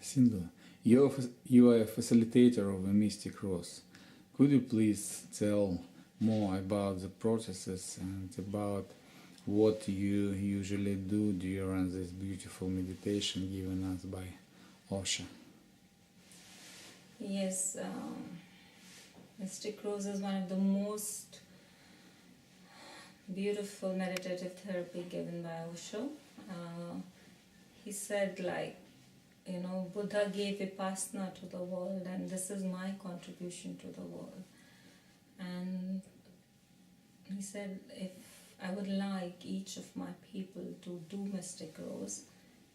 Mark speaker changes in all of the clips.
Speaker 1: Sindhu, you are a facilitator of a mystic rose. Could you please tell more about the processes and about what you usually do during this beautiful meditation given us by Osha?
Speaker 2: Yes, Mystic Rose is one of the most beautiful meditative therapy given by Osho. He said, Buddha gave Vipassana to the world, and this is my contribution to the world. And he said, if I would like each of my people to do Mystic Rose,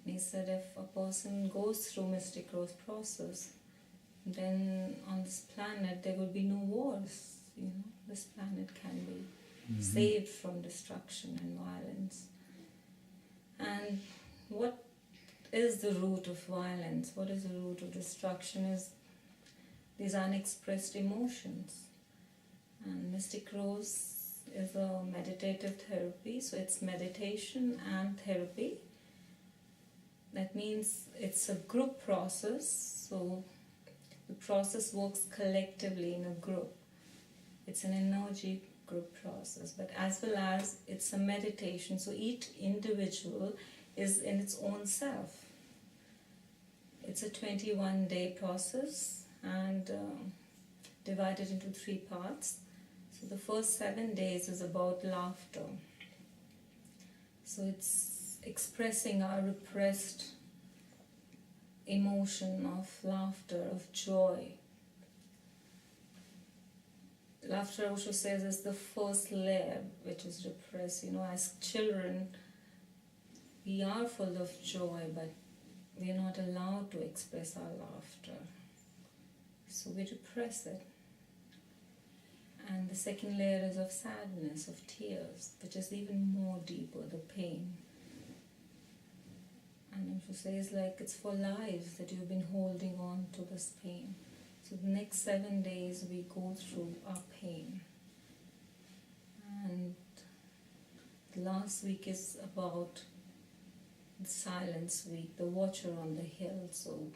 Speaker 2: and he said, if a person goes through Mystic Rose process, then on this planet there will be no wars. This planet can be saved from destruction and violence. And what is the root of violence? What is the root of destruction? Is these unexpressed emotions. And Mystic Rose is a meditative therapy, so it's meditation and therapy. That means it's a group process, so the process works collectively in a group. It's an energy group process, but as well as it's a meditation, so each individual is in its own self. It's a 21-day process and divided into 3 parts. So the first 7 days is about laughter. So it's expressing our repressed emotion of laughter, of joy. Laughter, Osho says, is the first layer which is repressed. As children, we are full of joy, but we are not allowed to express our laughter. So we repress it. And the second layer is of sadness, of tears, which is even more deeper, the pain. And Osho says, it's for lives that you've been holding on to this pain. So the next 7 days we go through our pain. And the last week is about the silence week, the watcher on the hill. So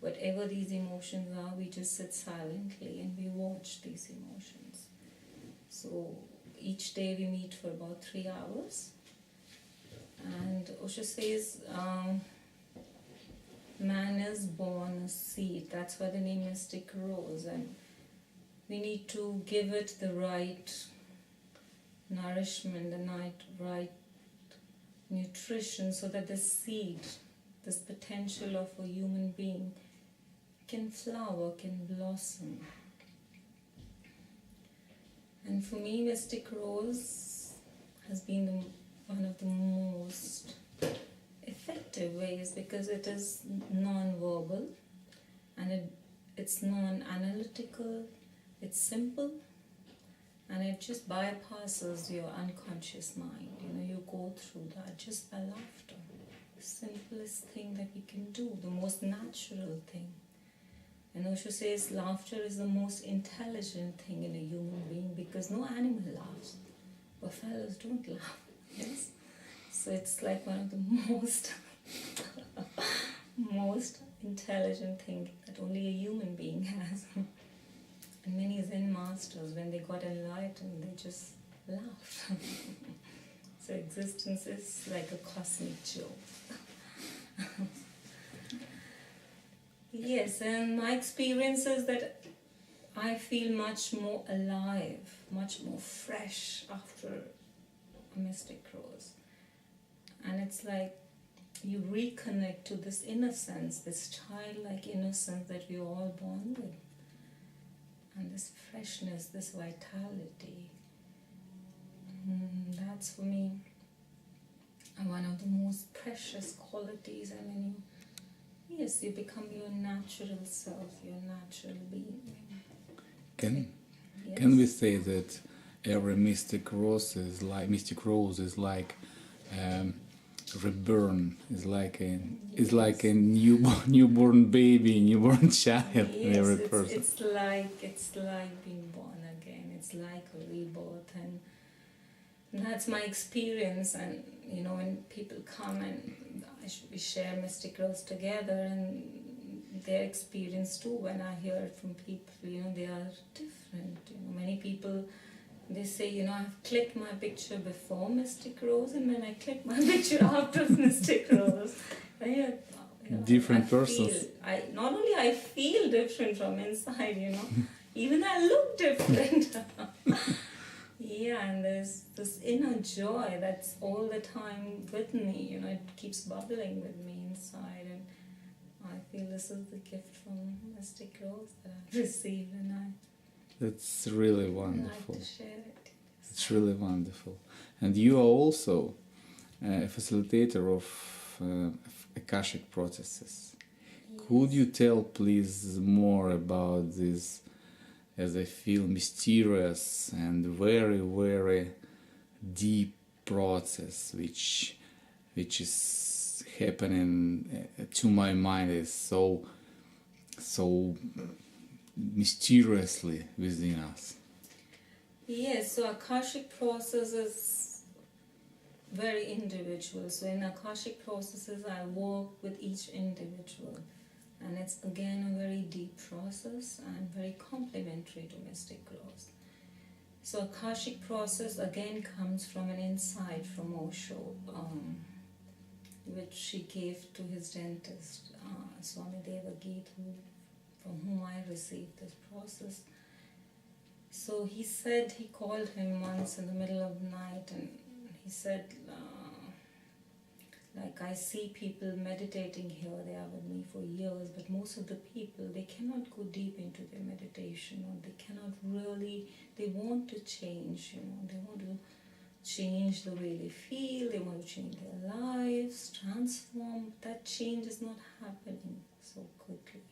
Speaker 2: whatever these emotions are, we just sit silently and we watch these emotions. So each day we meet for about 3 hours. And Osho says, man is born a seed. That's why the name Mystic Rose. And we need to give it the right nourishment, the right nutrition, so that the seed, this potential of a human being, can flower, can blossom. And for me, Mystic Rose has been one of the most effective ways, because it is non-verbal and it's non-analytical, it's simple, and it just bypasses your unconscious mind. You go through that just by laughter. The simplest thing that we can do, the most natural thing. And Osho says laughter is the most intelligent thing in a human being, because no animal laughs. Buffaloes don't laugh. Yes? So it's like one of the most intelligent thing that only a human being has. And many Zen masters, when they got enlightened, they just laughed. So existence is like a cosmic joke. Yes, and my experience is that I feel much more alive, much more fresh after a Mystic Rose. And it's like you reconnect to this innocence, this childlike innocence that we're all born with. And this freshness, this vitality. That's for me one of the most precious qualities. I mean, you become your natural self, your natural being.
Speaker 1: Can we say that every Mystic Rose is like reborn, is like a newborn baby, newborn child in every person.
Speaker 2: It's like being born again. It's like a rebirth, and that's my experience. And when people come and we share mystic roles together, and their experience too, when I hear it from people, they are different. Many people, they say, I've clicked my picture before Mystic Rose, and when I click my picture after Mystic Rose,
Speaker 1: different persons.
Speaker 2: Not only I feel different from inside, even I look different. Yeah, and there's this inner joy that's all the time with me, it keeps bubbling with me inside, and I feel this is the gift from Mystic Rose that I've received, and
Speaker 1: That's really
Speaker 2: I'd
Speaker 1: wonderful.
Speaker 2: like to share it.
Speaker 1: It's really wonderful. And you are also a facilitator of Akashic processes. Could you tell, please, more about this, as I feel, mysterious and very, very deep process which is happening to my mind, is so mysteriously within us?
Speaker 2: Yes, so Akashic process is very individual. So in Akashic processes, I work with each individual. And it's again a very deep process and very complementary to Mystic Rose. So Akashic process again comes from an insight from Osho, which he gave to his dentist, Swami Devagit, from whom I received this process. So he said, he called him once in the middle of the night, and he said, I see people meditating here, they are with me for years, but most of the people, they cannot go deep into their meditation, or they cannot really, they want to change, they want to change the way they feel, they want to change their lives, transform. That change is not happening so quickly.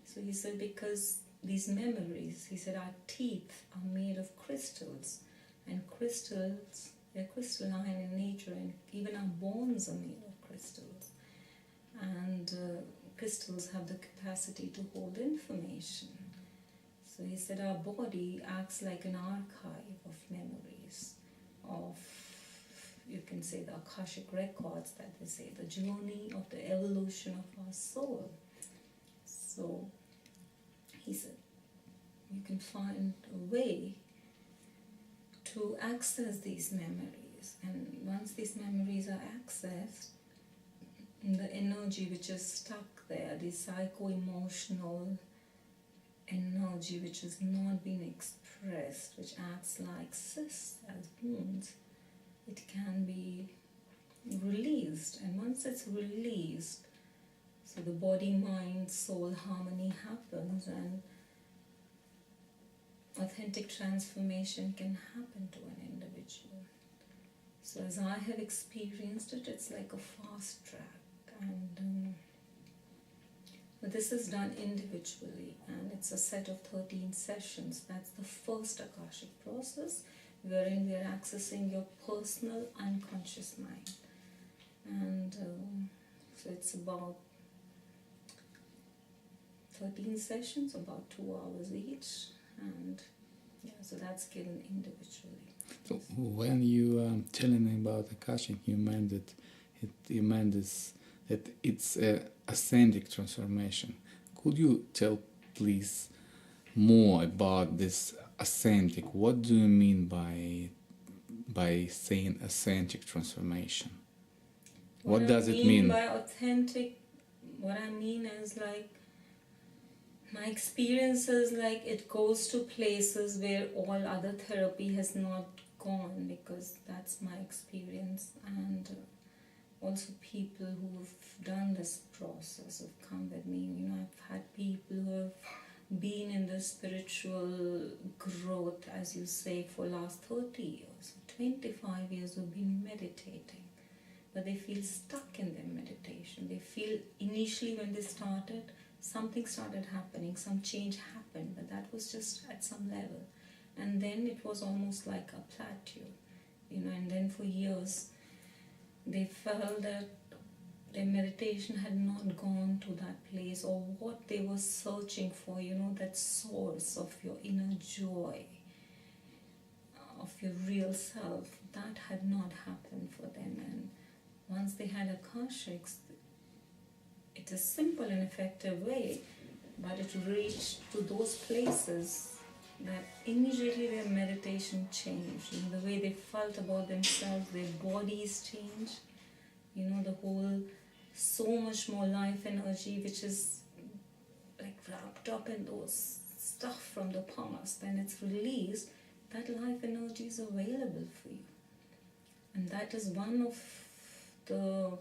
Speaker 2: So he said, because these memories, he said, our teeth are made of crystals, and crystals, they're crystalline in nature, and even our bones are made of crystals. And crystals have the capacity to hold information. So he said our body acts like an archive of memories, of, you can say, the Akashic records that they say, the journey of the evolution of our soul. So he said, you can find a way to access these memories, and once these memories are accessed, the energy which is stuck there, the psycho-emotional energy which has not been expressed, which acts like cysts as wounds, it can be released. And once it's released, so the body, mind, soul harmony happens, and authentic transformation can happen to an individual. So as I have experienced it, it's like a fast track, and but this is done individually, and it's a set of 13 sessions. That's the first Akashic process, wherein we are accessing your personal unconscious mind, and so it's about 13 sessions, about 2 hours each. And yeah, so that's given individually.
Speaker 1: So when you telling me about Akashic, you meant that it's a ascending transformation. Could you tell, please, more about this ascending? What do you mean by saying ascending transformation? What does it mean?
Speaker 2: By authentic, what I mean is my experience is it goes to places where all other therapy has not gone, because that's my experience. And also people who have done this process have come with me. I've had people who have been in the spiritual growth, as you say, for last 30 years, 25 years who've been meditating, but they feel stuck in their meditation. They feel initially when they started, something started happening, some change happened, but that was just at some level. And then it was almost like a plateau, and then for years they felt that their meditation had not gone to that place, or what they were searching for, that source of your inner joy, of your real self, that had not happened for them. And once they had Akashics, it's a simple and effective way, but it reached to those places that immediately their meditation changed. You know, the way they felt about themselves, their bodies changed. You know, the whole, so much more life energy, which is like wrapped up in those stuff from the past, and it's released. That life energy is available for you. And that is one of the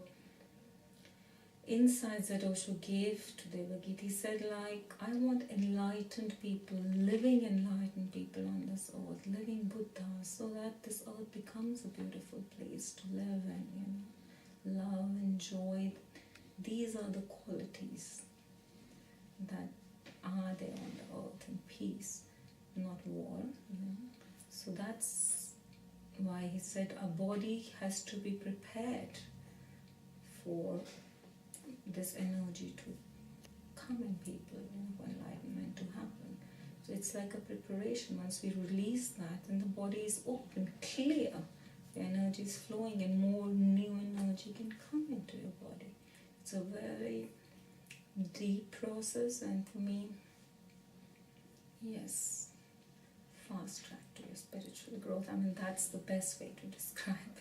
Speaker 2: insights that Osho gave to Devagita. He said, like, I want enlightened people, living enlightened people on this earth, living Buddhas, so that this earth becomes a beautiful place to live in, you know, love, enjoy. These are the qualities that are there on the earth, in peace, not war, you know. So that's why he said a body has to be prepared for this energy to come in people, you know, for enlightenment to happen. So it's like a preparation. Once we release that, then the body is open, clear, the energy is flowing, and more new energy can come into your body. It's a very deep process, and for me, yes, fast track to your spiritual growth. I mean, that's the best way to describe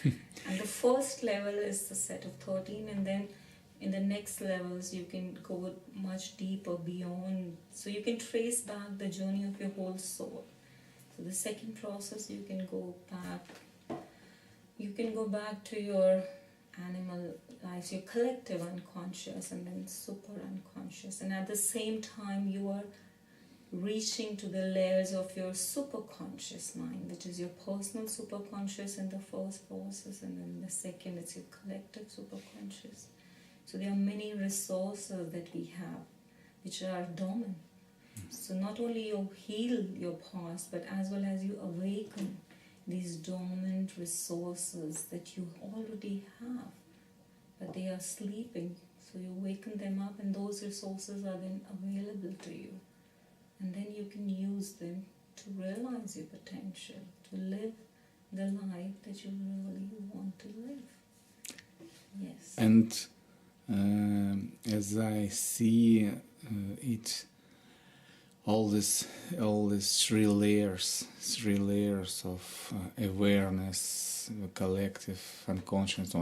Speaker 2: it. And the first level is the set of 13, and then in the next levels you can go much deeper beyond. So you can trace back the journey of your whole soul. So the second process, you can go back to your animal lives, your collective unconscious, and then super unconscious. And at the same time, you are reaching to the layers of your superconscious mind, which is your personal superconscious in the first process, and then the second, it's your collective superconscious. So there are many resources that we have which are dormant. So not only you heal your past, but as well as you awaken these dormant resources that you already have, but they are sleeping. So you waken them up, and those resources are then available to you. And then you can use them to realize your potential, to live the life that you really want to live. Yes.
Speaker 1: And as I see it, all these three layers of awareness, collective unconscious,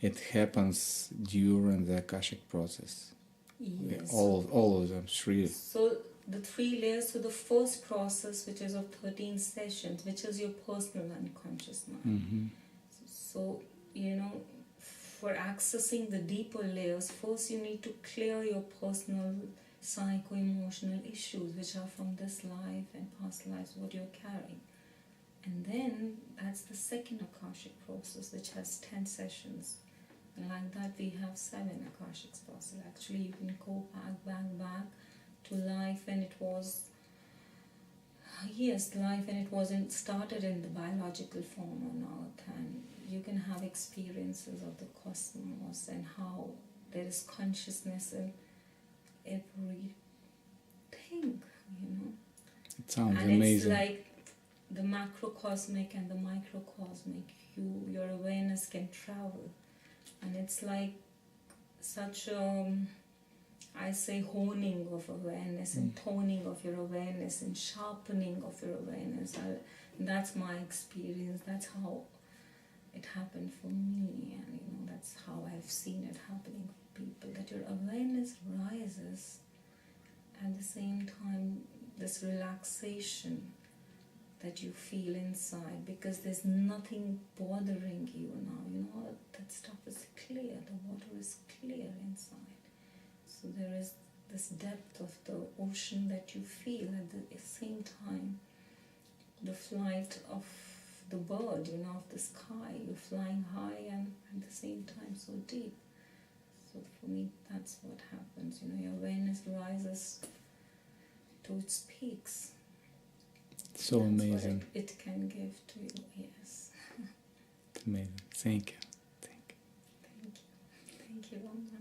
Speaker 1: it happens during the Akashic process.
Speaker 2: Yes.
Speaker 1: All of them, three.
Speaker 2: So the three layers. So the first process, which is of 13 sessions, which is your personal unconscious mind.
Speaker 1: Mm-hmm.
Speaker 2: So, you know, for accessing the deeper layers, first you need to clear your personal psycho-emotional issues, which are from this life and past lives, what you're carrying. And then that's the second Akashic process, which has 10 sessions. And like that, we have 7 Akashic processes. Actually, you can go back to life, and it was, life, and it wasn't started in the biological form on Earth, and you can have experiences of the cosmos and how there is consciousness in everything, you know.
Speaker 1: It sounds
Speaker 2: and
Speaker 1: amazing.
Speaker 2: It's like the macrocosmic and the microcosmic. Your awareness can travel, and it's like such I say honing of awareness and toning of your awareness and sharpening of your awareness. That's my experience. That's how it happened for me, and you know, that's how I've seen it happening for people, that your awareness rises, at the same time this relaxation that you feel inside, because there's nothing bothering you now, you know, that stuff is clear, the water is clear inside. So there is this depth of the ocean that you feel. At the same time, the flight of the bird, you know, of the sky, you're flying high and at the same time so deep. So for me, that's what happens, you know, your awareness rises to its peaks.
Speaker 1: So
Speaker 2: That's
Speaker 1: amazing.
Speaker 2: what it can give to you, yes.
Speaker 1: It's amazing. Thank you.
Speaker 2: Thank you very much.